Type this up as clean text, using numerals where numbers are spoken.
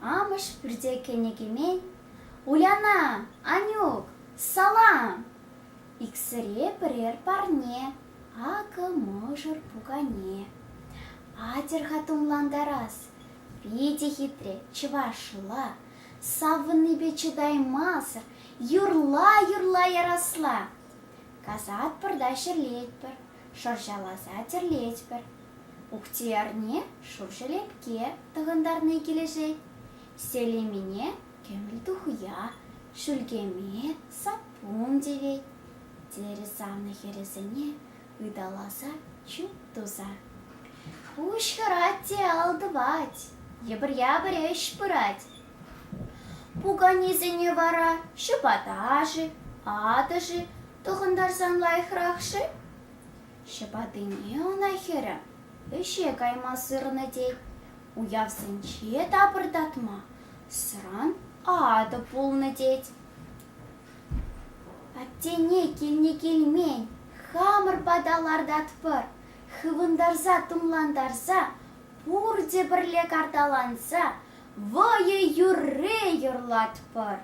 Амыш бірде кенекемен, «Уляна, Анюк, салам!» Иксіре бірер парне, акы мұжыр пугане. Атер хатумландарас, педе хитре, чывашыла, савыны бе чыдаймасыр, юрла ярасла. Казат пырда шырлет бір, шыржаласа терлет бір. Ухтерне шуржелепке тығындарны кележет. Селемене кеміл тухуя, шүлгеме сапун девет. Дерезамны херезіне ыдаласа чүп туза. Ушхырат те алдывать, ебір-ябір еш пырать. Пуганезіне вара шыпатажы, атыжы, тұғындарсан лайхрақшы. Шыпатыне она хері, үше кайма сырны дей. Уявсынче тапырдатма, сыран ады пулны деть. Аттене келмен, хамыр бадалардат пыр, хывындарза тумландарза, пурде бірлек арталанса, вайы юрре юрлат пыр.